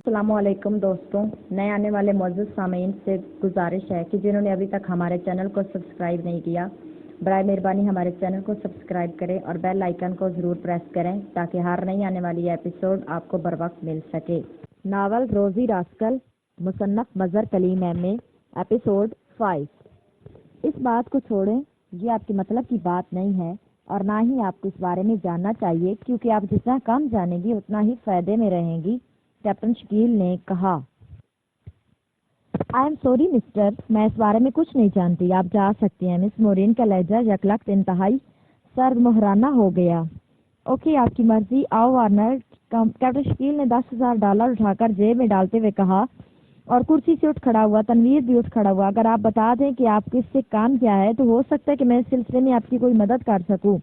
السلام علیکم دوستوں، نئے آنے والے معزز سامعین سے گزارش ہے کہ جنہوں نے ابھی تک ہمارے چینل کو سبسکرائب نہیں کیا، برائے مہربانی ہمارے چینل کو سبسکرائب کریں اور بیل آئیکن کو ضرور پریس کریں تاکہ ہر نئی آنے والی ایپیسوڈ آپ کو بروقت مل سکے۔ ناول روزی راسکل، مصنف مظہر کلیم ایم اے، ایپیسوڈ 5۔ اس بات کو چھوڑیں، یہ آپ کے مطلب کی بات نہیں ہے اور نہ ہی آپ کو اس بارے میں جاننا چاہیے، کیونکہ آپ جتنا کم جانیں گی اتنا ہی فائدے میں رہیں گی، کیپٹن شکیل نے کہا۔ آئی ایم سوری مسٹر، میں اس بارے میں کچھ نہیں جانتی، آپ جا سکتے ہیں۔ مس مورین کا لہجہ یکلخت انتہائی سرد محرانہ ہو گیا۔ اوکے، آپ کی مرضی، آؤ وارنر، کیپٹن شکیل نے $10,000 اٹھا کر جیب میں ڈالتے ہوئے کہا اور کرسی سے اٹھ کھڑا ہوا۔ تنویر بھی اٹھ کھڑا ہوا۔ اگر آپ بتا دیں کہ آپ کس سے کام کیا ہے تو ہو سکتا ہے کہ میں اس سلسلے میں آپ کی کوئی مدد کر سکوں،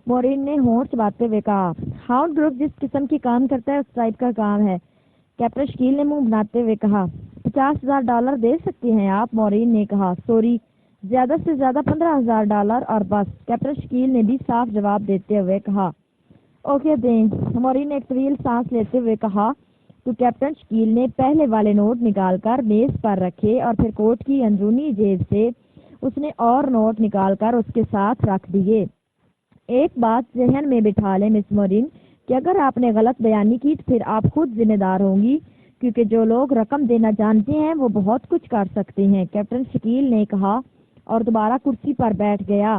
مورین نے ہونٹ چباتے ہوئے کہا۔ ہاؤنڈ گروپ جس قسم کی کام کرتا ہے اس ٹائپ کا کام ہے، کیپٹن شکیل نے منہ بناتے ہوئے کہا۔ $50,000 دے سکتے ہیں آپ، مورین نے کہا۔ سوری، زیادہ سے زیادہ $15,000 اور بس، کیپٹن شکیل نے بھی صاف جواب دیتے ہوئے کہا۔ اوکے دیں، مورین نے ایک طویل سانس لیتے ہوئے کہا تو کیپٹن شکیل نے پہلے والے نوٹ نکال کر میز پر رکھے اور پھر کوٹ کی اندرونی جیب سے اس نے اور نوٹ نکال کر اس کے ساتھ رکھ دیے۔ ایک بات ذہن میں بٹھا لیں مس مورین کہ اگر آپ نے غلط بیانی کی تو پھر آپ خود ذمہ دار ہوں گی، کیونکہ جو لوگ رقم دینا جانتے ہیں وہ بہت کچھ کر سکتے ہیں، کیپٹن شکیل نے کہا اور دوبارہ کرسی پر بیٹھ گیا۔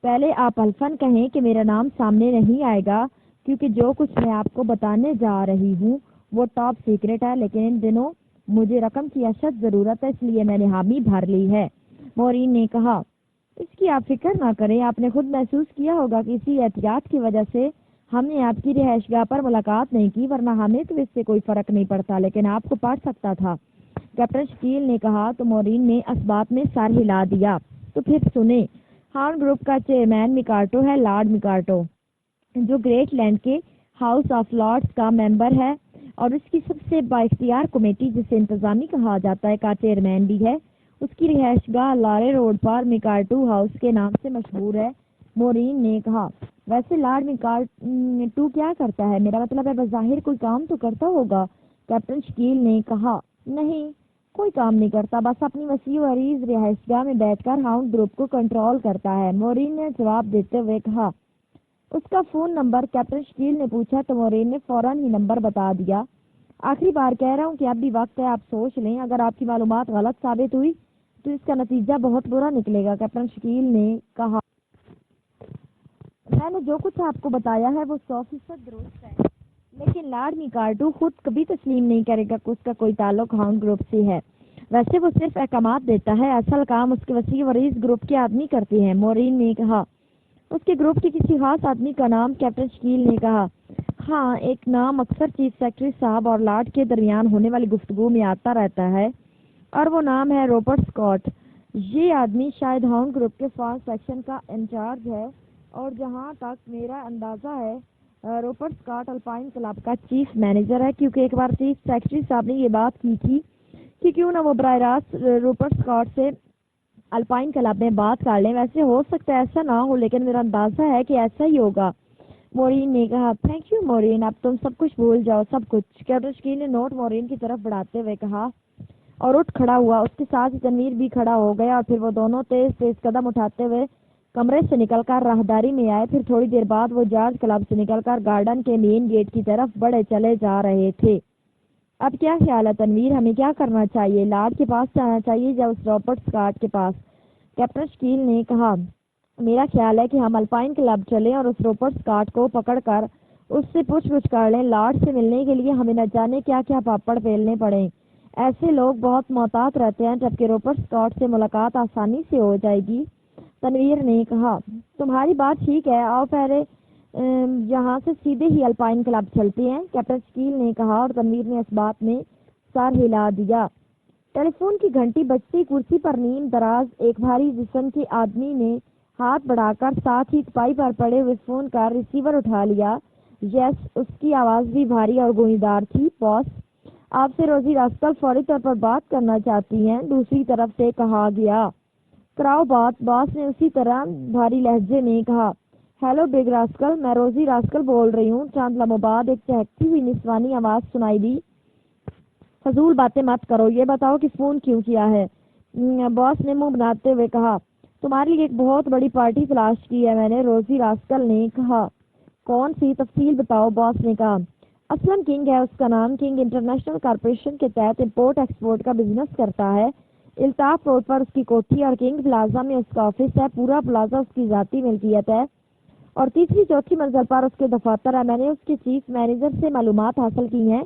پہلے آپ الفاً کہیں کہ میرا نام سامنے نہیں آئے گا، کیونکہ جو کچھ میں آپ کو بتانے جا رہی ہوں وہ ٹاپ سیکرٹ ہے، لیکن ان دنوں مجھے رقم کی اشد ضرورت ہے، اس لیے میں نے حامی بھر لی ہے، مورین نے کہا۔ اس کی آپ فکر نہ کریں، آپ نے خود محسوس کیا ہوگا کہ اسی احتیاط کی وجہ سے ہم نے آپ کی رہائش گاہ پر ملاقات نہیں کی، ورنہ ہمیں تو اس سے کوئی فرق نہیں پڑتا، لیکن آپ کو پڑ سکتا تھا، کیپٹن شکیل نے کہا تو مورین نے اسبات میں سر ہلا دیا۔ تو پھر سنیں، ہاؤنڈ گروپ کا چیئرمین میکارٹو ہے، لارڈ میکارٹو، جو گریٹ لینڈ کے ہاؤس آف لارڈز کا ممبر ہے اور اس کی سب سے بااختیار کمیٹی جسے انتظامی کہا جاتا ہے کا چیئرمین بھی ہے۔ اس کی رہائش گاہ لارے روڈ پر میکارٹو ہاؤس کے نام سے مشہور ہے، مورین نے کہا۔ ویسے لارڈ میکارٹو کیا کرتا ہے؟ میرا مطلب ہے بظاہر کوئی کام تو کرتا ہوگا، کیپٹن شکیل نے کہا۔ نہیں، کوئی کام نہیں کرتا، بس اپنی وسیع و عریض رہائش گاہ میں بیٹھ کر ہاؤنڈ گروپ کو کنٹرول کرتا ہے، مورین نے جواب دیتے ہوئے کہا۔ اس کا فون نمبر؟ کیپٹن شکیل نے پوچھا تو مورین نے فوراً ہی نمبر بتا دیا۔ آخری بار کہہ رہا ہوں کہ اب بھی وقت ہے، آپ سوچ لیں، اگر آپ کی معلومات غلط ثابت ہوئی تو اس کا نتیجہ بہت برا نکلے گا، کیپٹن شکیل نے کہا۔ میں نے جو کچھ آپ کو بتایا ہے وہ 100% درست ہے، لیکن لارڈ میکارٹو خود کبھی تسلیم نہیں کرے گا کہ اس کا کوئی تعلق ہاؤنڈ گروپ سے ہے۔ ویسے وہ صرف احکامات دیتا ہے، اصل کام اس کے وسیع و عریض گروپ کے آدمی کرتے ہیں، مورین نے کہا۔ اس کے گروپ کے کسی خاص آدمی کا نام؟ کیپٹن شکیل نے کہا۔ ہاں، ایک نام اکثر چیف سیکرٹری صاحب اور لارڈ کے درمیان ہونے والی گفتگو میں آتا رہتا ہے اور وہ نام ہے روپرٹ اسکاٹ۔ یہ آدمی شاید ہاؤنڈ گروپ کے فارم سیکشن کا انچارج ہے اور جہاں تک میرا اندازہ ہے روپرٹ اسکاٹ الپائن کلب کا چیف مینیجر ہے، کیونکہ ایک بار چیف سیکرٹری صاحب نے یہ بات کی تھی کہ کیوں نہ وہ براہ راست روپرٹ اسکاٹ سے الپائن کلب میں بات کر لیں۔ ویسے ہو سکتا ہے ایسا نہ ہو، لیکن میرا اندازہ ہے کہ ایسا ہی ہوگا، مورین نے کہا۔ تھینک یو مورین، اب تم سب کچھ بھول جاؤ، سب کچھ، کیپٹن شکیل نے نوٹ مورین کی طرف بڑھاتے ہوئے کہا اور اٹھ کھڑا ہوا۔ اس کے ساتھ ہی تنویر بھی کھڑا ہو گیا اور پھر وہ دونوں تیز تیز قدم اٹھاتے ہوئے کمرے سے نکل کر راہداری میں آئے۔ پھر تھوڑی دیر بعد وہ جارج کلب سے نکل کر گارڈن کے مین گیٹ کی طرف بڑھے چلے جا رہے تھے۔ اب کیا خیال ہے تنویر، ہمیں کیا کرنا چاہیے؟ لارڈ کے پاس جانا چاہیے یا اس روپرٹ اسکاٹ کے پاس؟ کیپٹن شکیل نے کہا۔ میرا خیال ہے کہ ہم الپائن کلب چلیں اور اس روپرٹ اسکاٹ کو پکڑ کر اس سے پوچھ گچھ کر لیں۔ لارڈ سے ملنے کے لیے ہمیں نہ جانے کیا کیا پاپڑ بیلنے پڑیں، ایسے لوگ بہت محتاط رہتے ہیں، جبکہ روپرٹ اسکاٹ سے ملاقات آسانی سے ہو جائے گی، تنویر نے کہا۔ تمہاری بات ٹھیک ہے، آؤ پہلے یہاں سے سیدھے ہی الپائن کلب چلتے ہیں، کیپٹن شکیل نے کہا اور تنویر نے اس بات میں سر ہلا دیا۔ ٹیلی فون کی گھنٹی بجتی کرسی پر نیم دراز ایک بھاری جسم کے آدمی نے ہاتھ بڑھا کر ساتھ ہی تپائی پر پڑے ہوئے فون کا ریسیور اٹھا لیا۔ یس، اس کی آواز بھی بھاری اور گونجدار تھی۔ باس، آپ سے روزی راسکل فوری طور پر بات کرنا چاہتی ہیں، دوسری طرف سے کہا گیا۔ کراؤ بات، باس نے اسی طرح بھاری لہجے میں کہا۔ ہیلو بگ راسکل، میں روزی راسکل بول رہی ہوں۔ چند لمحوں بعد ایک چہکتی ہوئی نسوانی آواز سنائی دی۔ فضول باتیں مت کرو، یہ بتاؤ کہ فون کیوں کیا ہے؟ باس نے منہ بناتے ہوئے کہا، تمہارے لیے ایک بہت بڑی پارٹی تلاش کی ہے میں نے، روزی راسکل نے کہا۔ کون سی؟ تفصیل بتاؤ، باس نے کہا۔ اسلم کنگ ہے اس کا نام، کنگ انٹرنیشنل کارپوریشن کے تحت امپورٹ ایکسپورٹ کا بزنس کرتا ہے۔ الطاف روڈ پر اس کی کوٹھی اور کنگ پلازا میں اس کا آفس ہے، پورا پلازا اس کی ذاتی ملکیت ہے اور تیسری چوتھی منزل پر اس کے دفاتر ہے۔ میں نے اس کے چیف مینیجر سے معلومات حاصل کی ہیں،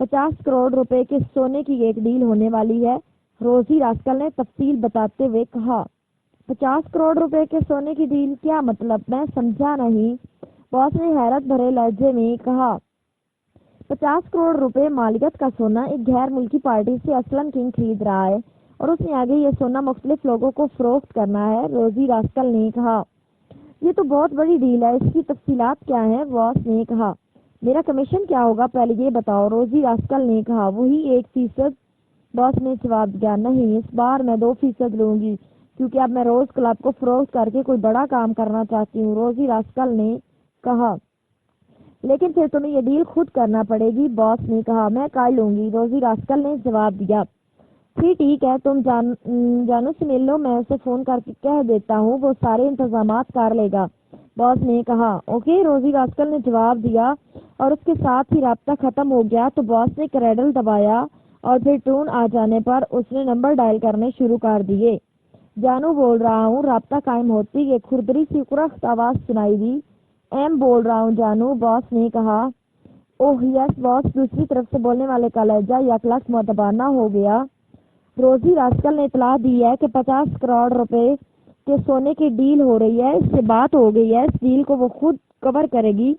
50 کروڑ روپے کے سونے کی ایک ڈیل ہونے والی ہے، روزی راسکل نے تفصیل بتاتے ہوئے کہا۔ 50 کروڑ روپے کے سونے کی ڈیل؟ کیا مطلب؟ میں سمجھا نہیں، باس نے حیرت بھرے لہجے میں کہا۔ 50 کروڑ روپے مالیت کا سونا ایک غیر ملکی پارٹی سے اسلم کنگ خرید رہا ہے اور اس نے آگے یہ سونا مختلف لوگوں کو فروخت کرنا ہے، روزی راسکل نے کہا۔ یہ تو بہت بڑی ڈیل ہے، اس کی تفصیلات کیا ہیں؟ باس نے کہا۔ میرا کمیشن کیا ہوگا پہلے یہ بتاؤ، روزی راسکل نے کہا۔ وہی 1%، باس نے جواب دیا۔ نہیں، اس بار میں 2% لوں گی کیونکہ اب میں روز کلب کو فروخت کر کے کوئی بڑا کام کرنا چاہتی ہوں، روزی راسکل نے کہا۔ لیکن پھر تمہیں یہ ڈیل خود کرنا پڑے گی، باس نے کہا۔ میں کر لوں گی، روزی راسکل نے جواب دیا۔ پھر ٹھیک ہے، تم جانو سے مل لو، میں اسے فون کر کے کہہ دیتا ہوں، وہ سارے انتظامات کر لے گا، باس نے کہا۔ اوکے، روزی راسکل نے جواب دیا اور اس کے ساتھ ہی رابطہ ختم ہو گیا تو باس نے کریڈل دبایا اور پھر ٹون آ جانے پر اس نے نمبر ڈائل کرنے شروع کر دیے۔ جانو بول رہا ہوں، رابطہ قائم ہوتی ایک کھردری سی کرخت آواز سنائی دی۔ ایم بول رہا ہوں جانو، باس نے کہا۔ اوہ یس باس، دوسری طرف سے بولنے والے کا لہجہ یکلخت معتبانہ ہو گیا۔ روزی راسکل نے اطلاع دی ہے کہ 50 کروڑ روپے کے سونے کی ڈیل ہو رہی ہے، اس سے بات ہو گئی ہے، اس ڈیل کو وہ خود کور کرے گی،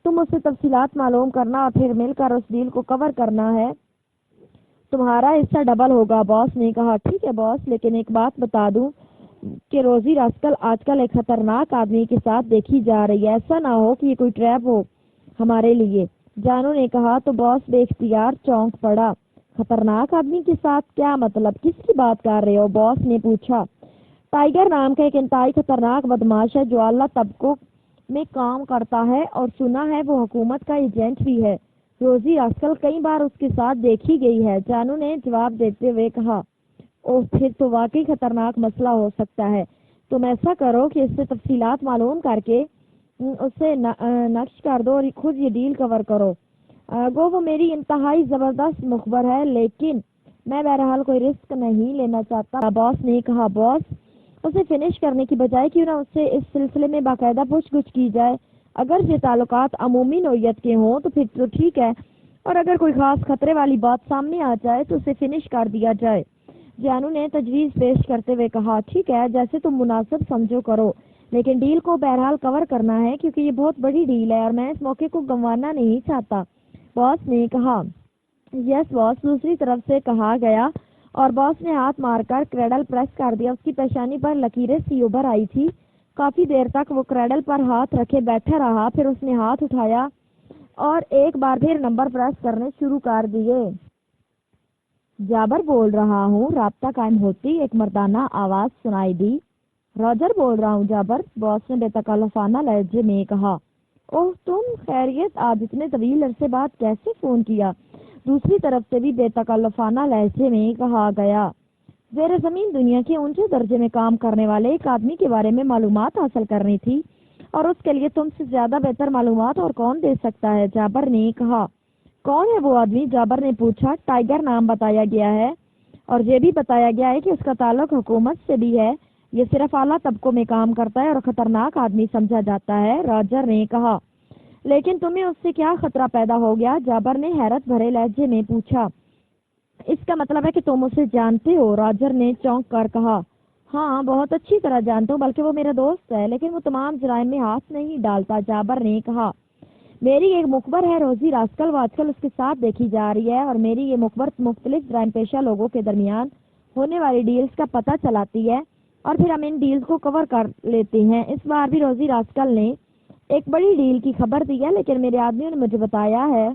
تم اس سے تفصیلات معلوم کرنا اور پھر مل کر اس ڈیل کو کور کرنا ہے، تمہارا حصہ ڈبل ہوگا، باس نے کہا۔ ٹھیک ہے باس، لیکن ایک بات بتا دوں کہ روزی راسکل آج کل ایک خطرناک آدمی کے ساتھ دیکھی جا رہی ہے، ایسا نہ ہو کہ یہ کوئی ٹریپ ہو ہمارے لیے، جانو نے کہا تو باس بے اختیار چونک پڑا۔ خطرناک آدمی کے ساتھ؟ کیا مطلب؟ کس کی بات کر رہے ہو؟ باس نے پوچھا۔ ٹائیگر نام کا ایک انتہائی خطرناک بدماش ہے جو اعلیٰ طبقوں میں کام کرتا ہے اور سنا ہے وہ حکومت کا ایجنٹ بھی ہے، روزی راسکل کئی بار اس کے ساتھ دیکھی گئی ہے، جانو نے جواب دیتے ہوئے کہا۔ اوہ، پھر تو واقعی خطرناک مسئلہ ہو سکتا ہے، تم ایسا کرو کہ اس سے تفصیلات معلوم کر کے اسے نقش کر دو اور خود یہ ڈیل کور کرو۔ گو وہ میری انتہائی زبردست مخبر ہے لیکن میں بہرحال کوئی رسک نہیں لینا چاہتا، باس نے کہا۔ باس، اسے فنش کرنے کی بجائے کیوں نہ اس سے اس سلسلے میں باقاعدہ پوچھ گچھ کی جائے، اگر یہ تعلقات عمومی نوعیت کے ہوں تو پھر تو ٹھیک ہے، اور اگر کوئی خاص خطرے والی بات سامنے آ جائے تو اسے فنش کر دیا جائے، جانو نے تجویز پیش کرتے ہوئے کہا۔ ٹھیک ہے، جیسے تم مناسب سمجھو کرو، لیکن ڈیل کو بہرحال کور کرنا ہے کیونکہ یہ بہت بڑی ڈیل ہے اور میں اس موقع کو گنوانا نہیں چاہتا، باس نے کہا۔ یس باس، دوسری طرف سے کہا گیا اور باس نے ہاتھ مار کر کریڈل پریس کر دیا، اس کی پیشانی پر لکیریں سی ابھر آئی تھی۔ کافی دیر تک وہ کریڈل پر ہاتھ رکھے بیٹھا رہا، پھر اس نے ہاتھ اٹھایا اور ایک بار پھر نمبر پریس کرنے شروع کر دیے۔ جابر بول رہا ہوں، رابطہ قائم ہوتی ایک مردانہ آواز سنائی دی۔ راجر بول رہا ہوں جابر، باس نے بے تکلفانہ لہجے میں کہا۔ اوہ تم، خیریت؟ آج اتنے طویل عرصے بعد کیسے فون کیا؟ دوسری طرف سے بھی بے تکلفانہ لہجے میں کہا گیا۔ زیر زمین دنیا کے اونچے درجے میں کام کرنے والے ایک آدمی کے بارے میں معلومات حاصل کرنی تھی اور اس کے لیے تم سے زیادہ بہتر معلومات اور کون دے سکتا ہے، جابر نے کہا۔ کون ہے وہ آدمی؟ جابر نے پوچھا۔ ٹائیگر نام بتایا گیا ہے اور یہ بھی بتایا گیا ہے کہ اس کا تعلق حکومت سے بھی ہے، یہ صرف اعلیٰ طبقوں میں کام کرتا ہے اور خطرناک آدمی سمجھا جاتا ہے، راجر نے کہا۔ لیکن تمہیں اس سے کیا خطرہ پیدا ہو گیا؟ جابر نے حیرت بھرے لہجے میں پوچھا۔ اس کا مطلب ہے کہ تم اسے جانتے ہو، راجر نے چونک کر کہا۔ ہاں، بہت اچھی طرح جانتا ہوں، بلکہ وہ میرا دوست ہے، لیکن وہ تمام جرائم میں ہاتھ نہیں ڈالتا، جابر نے کہا۔ میری ایک مخبر ہے روزی راسکل، وہ آج کل اس کے ساتھ دیکھی جا رہی ہے اور میری یہ مخبر مختلف جرائم پیشہ لوگوں کے درمیان ہونے والی ڈیلز کا پتہ چلاتی ہے اور پھر ہم ان ڈیلز کو کور کر لیتے ہیں۔ اس بار بھی روزی راسکل نے ایک بڑی ڈیل کی خبر دی ہے، لیکن میرے آدمیوں نے مجھے بتایا ہے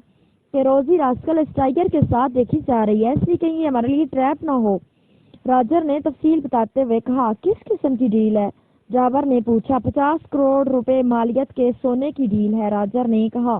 کہ روزی راسکل اس ٹائیگر کے ساتھ دیکھی جا رہی ہے، اس لیے کہیں یہ ہمارے لیے ٹریپ نہ ہو، راجر نے تفصیل بتاتے ہوئے کہا۔ کس قسم کی ڈیل ہے؟ جابر نے پوچھا۔ 50 کروڑ روپے مالیت کے سونے کی ڈیل ہے، راجر نے کہا۔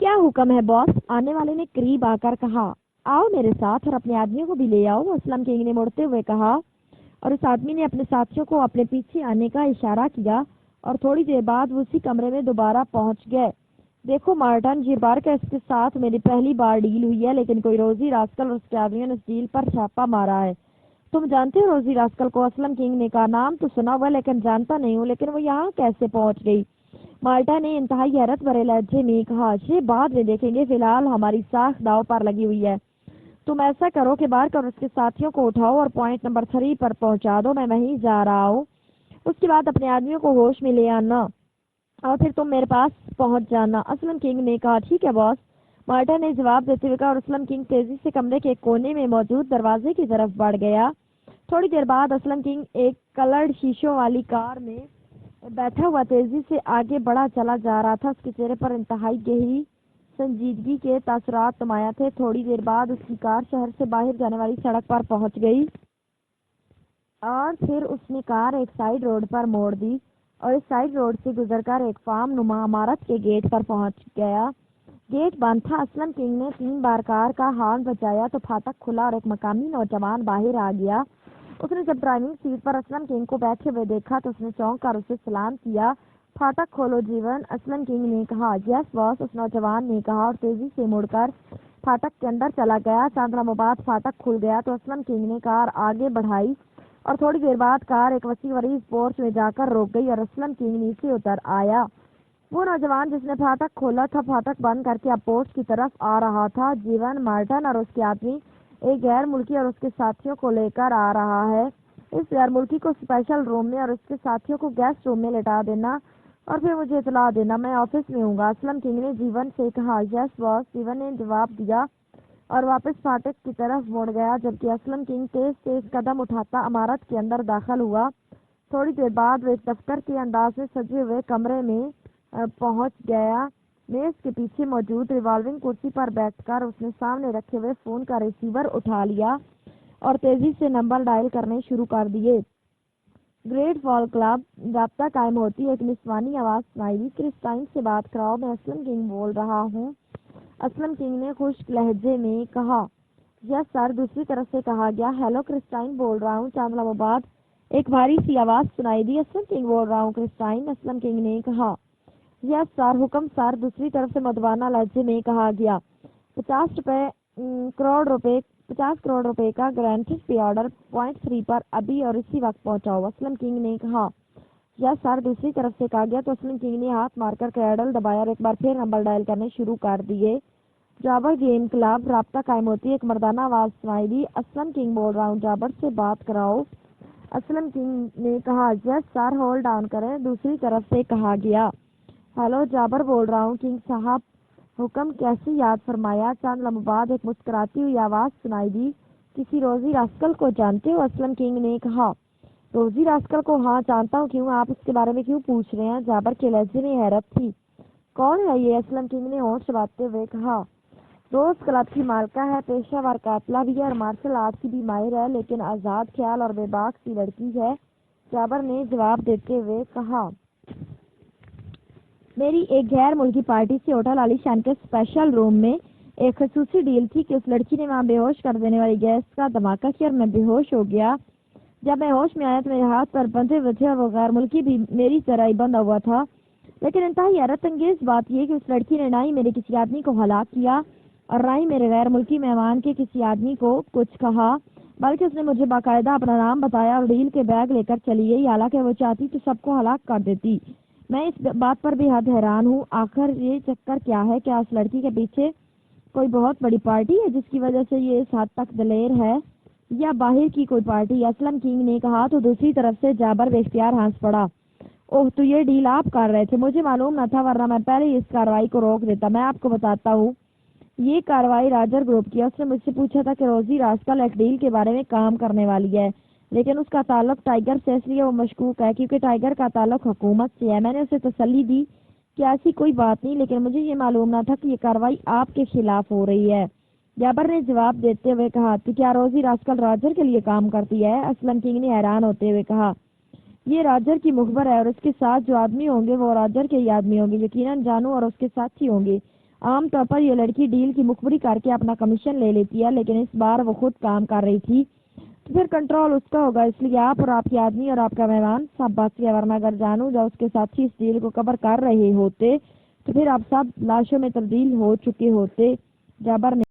کیا حکم ہے باس؟ آنے والے نے قریب آ کر کہا۔ آؤ میرے ساتھ اور اپنے آدمیوں کو بھی لے آؤ، اسلم کنگ نے مڑتے ہوئے کہا، اور اس آدمی نے اپنے ساتھیوں کو اپنے پیچھے آنے کا اشارہ کیا اور تھوڑی دیر بعد وہ اسی کمرے میں دوبارہ پہنچ گئے۔ دیکھو مارٹن، یہ بار کا اس کے ساتھ میری پہلی بار ڈیل ہوئی ہے، لیکن کوئی روزی راسکل اور اس کے آدمیوں نے اس ڈیل پر چھاپا مارا ہے۔ تم جانتے ہو روزی راسکل کو؟ اسلم کنگ نے کہا۔ نام تو سنا ہوا لیکن جانتا نہیں ہوں، لیکن وہ یہاں کیسے پہنچ گئی؟ مارٹا نے انتہائی حیرت بھرے لہجے میں کہا، یہ بعد میں دیکھیں گے، فی الحال ہماری ساکھ داؤ پر لگی ہوئی ہے۔ تم ایسا کرو کہ بار کر اس کے ساتھیوں کو اٹھاؤ اور پوائنٹ نمبر 3 پر پہنچا دو، میں وہیں جا رہا ہوں۔ اس کے بعد اپنے آدمیوں کو ہوش میں لے آنا اور پھر تم میرے پاس پہنچ جانا۔ اسلم کنگ نے کہا، ٹھیک ہے باس، مارٹا نے جواب دیتے ہوئے کہا، اور اسلم کنگ تیزی سے کمرے کے کونے میں موجود دروازے کی طرف بڑھ گیا۔ تھوڑی دیر بعد اسلم کنگ ایک کلرڈ شیشوں والی کار میں بیٹھا ہوا تیزی سے آگے بڑھا چلا جا رہا تھا۔ اس کے چہرے پر انتہائی گہری سنجیدگی کے تاثرات نمایاں تھے۔ تھوڑی دیر بعد اس کی کار شہر سے باہر جانے والی سڑک پر پہنچ گئی اور پھر اس نے کار ایک سائیڈ روڈ پر موڑ دی اور اس سائیڈ روڈ سے گزر کر ایک فارم نما عمارت کے گیٹ پر پہنچ گیا۔ گیٹ بند تھا۔ اسلم کنگ نے 3 بار کار کا ہارن بجایا تو پھاٹک کھلا اور ایک مقامی نوجوان باہر آ گیا۔ اس نے جب ڈرائیونگ سیٹ پر اسلم کنگ کو بیٹھے ہوئے دیکھا تو اس نے چونک کر اسے سلام کیا۔ پھاٹک کھولو جیون، اسلم کنگ نے کہا۔ یس باس، اس نوجوان نے کہا اور تیزی سے مڑ کر پھاٹک کے اندر چلا گیا۔ چند لمحوں بعد پھاٹک کھل گیا تو اسلم کنگ نے کار آگے بڑھائی اور تھوڑی دیر بعد کار ایک وسیع وریز پورچ میں جا کر رک گئی اور اسلم کنگ نیچے اتر آیا۔ وہ نوجوان جس نے پھاٹک کھولا تھا پھاٹک بند کر کے اب پورچ کی طرف آ رہا تھا۔ جیون، مارٹن اور اس کے آدمی ایک غیر ملکی اور اس کے ساتھیوں کو لے کر آ رہا ہے۔ اس غیر ملکی کو اسپیشل روم میں اور اس کے ساتھیوں کو گیسٹ روم میں لٹا دینا اور پھر مجھے اطلاع دینا، میں آفس میں ہوں گا، اسلم کنگ نے جیون سے کہا۔ یس باس، جیون نے جواب دیا اور واپس پھاٹک کی طرف مڑ گیا جبکہ اسلم کنگ تیز تیز قدم اٹھاتا عمارت کے اندر داخل ہوا۔ تھوڑی دیر بعد وہ ایک دفتر کے انداز میں سجے ہوئے کمرے میں پہنچ گیا۔ میز کے پیچھے موجود ریوالونگ کرسی پر بیٹھ کر اس نے سامنے رکھے ہوئے فون کا ریسیور اٹھا لیا اور تیزی سے نمبر ڈائل کرنے شروع کر دیے۔ گریٹ فال کلب، رابطہ قائم ہوتی ایک نسوانی آواز سنائی دی۔ کرسٹائن سے بات کراؤ، میں اسلم کنگ بول رہا ہوں، اسلم کنگ نے خشک لہجے میں کہا۔ یس سر، دوسری طرف سے کہا گیا۔ ہیلو، کرسٹائن بول رہا ہوں۔ چند لمحوں بعد ایک بھاری سی آواز سنائی دی۔ اسلم کنگ بول رہا ہوں کرسٹائن، اسلم کنگ نے کہا۔ یس سر، حکم سر، دوسری طرف سے مدوانہ لہجے میں کہا گیا۔ 50 کروڑ روپے کا گارنٹیڈ پے آرڈر پوائنٹ 3 پر ابھی اور اسی وقت پہنچاؤ، اسلم کنگ نے کہا۔ یس سر، دوسری طرف سے کہا گیا تو اسلم کنگ نے ہاتھ مار کر کیڈل دبایا اور ایک بار پھر نمبر ڈائل کرنے شروع کر دیے۔ جابر گیم کلب، رابطہ قائم ہوتی ایک مردانہ آواز سنائی دی۔ اسلم کنگ بول رہا ہوں، جابر سے بات کراؤ، اسلم کنگ نے کہا۔ یس سر، ہولڈ آن کریں، دوسری طرف سے کہا گیا۔ ہیلو، جابر بول رہا ہوں کنگ صاحب، حکم کیسے یاد فرمایا؟ چند لمحوں بعد ایک مسکراتی ہوئی آواز سنائی دی۔ کسی روزی راسکل کو جانتے ہو؟ اسلم کنگ نے کہا۔ روزی راسکل کو؟ ہاں جانتا ہوں، کیوں؟ آپ اس کے بارے میں کیوں پوچھ رہے ہیں؟ جابر کے لہجے میں حیرت تھی۔ کون ہے یہ؟ اسلم کنگ نے ہونٹ چباتے ہوئے کہا۔ روز کلب کی مالکہ ہے، پیشہ ور قاتلہ بھی ہے اور مارشل آرٹ کی بھی ماہر ہے، لیکن آزاد خیال اور بے باک سی لڑکی ہے، جابر نے جواب دیتے ہوئے کہا۔ میری ایک غیر ملکی پارٹی سے ہوٹل عالی شان کے اسپیشل روم میں ایک خصوصی ڈیل تھی کہ اس لڑکی نے وہاں بے ہوش کر دینے والی گیس کا دھماکہ کیا اور میں بے ہوش ہو گیا۔ جب میں ہوش میں آیا تو میرے ہاتھ پر بندھے ہوئے تھے اور وہ غیر ملکی بھی میری طرح ہی بندھا ہوا تھا، لیکن انتہائی حیرت انگیز بات یہ کہ اس لڑکی نے نہ ہی میرے کسی آدمی کو ہلاک کیا اور نہ ہی میرے غیر ملکی مہمان کے کسی آدمی کو کچھ کہا، بلکہ اس نے مجھے باقاعدہ اپنا نام بتایا اور ڈیل کے بیگ لے کر چلی گئی، حالانکہ وہ چاہتی تو سب کو ہلاک کر دیتی۔ میں اس بات پر بے حد حیران ہوں، آخر یہ چکر کیا ہے؟ کیا اس لڑکی کے پیچھے کوئی بہت بڑی پارٹی ہے جس کی وجہ سے یہ اس حد تک دلیر ہے، یا باہر کی کوئی پارٹی؟ اسلم کنگ نے کہا تو دوسری طرف سے جابر بے اختیار ہنس پڑا۔ اوہ، تو یہ ڈیل آپ کر رہے تھے؟ مجھے معلوم نہ تھا، ورنہ میں پہلے ہی اس کارروائی کو روک دیتا۔ میں آپ کو بتاتا ہوں، یہ کارروائی راجر گروپ کی ہے۔ اس نے مجھ سے پوچھا تھا کہ روزی راسکل ایک ڈیل کے بارے میں کام کرنے والی ہے، لیکن اس کا تعلق ٹائیگر سے، اس لیے وہ مشکوک ہے کیونکہ ٹائیگر کا تعلق حکومت سے ہے۔ میں نے اسے تسلی دی کہ ایسی کوئی بات نہیں، لیکن مجھے یہ معلوم نہ تھا کہ یہ کارروائی آپ کے خلاف ہو رہی ہے، جابر نے جواب دیتے ہوئے کہا۔ تو کیا روزی راسکل راجر کے لیے کام کرتی ہے؟ اسلم کنگ نے حیران ہوتے ہوئے کہا۔ یہ راجر کی مخبر ہے اور اس کے ساتھ جو آدمی ہوں گے وہ راجر کے ہی آدمی ہوں گے، یقیناً جانو اور اس کے ساتھی ہوں گے۔ عام طور پر یہ لڑکی ڈیل کی مخبری کر کے اپنا کمیشن لے لیتی ہے، لیکن اس بار وہ خود کام کر رہی تھی تو پھر کنٹرول اس کا ہوگا، اس لیے آپ اور آپ کے آدمی اور آپ کا مہمان سب بچ گئے، ورنہ اگر جانو یا اس کے ساتھی اس ڈیل کو کور کر رہے ہوتے تو پھر آپ سب لاشوں میں تبدیل ہو چکے ہوتے۔ جابر نے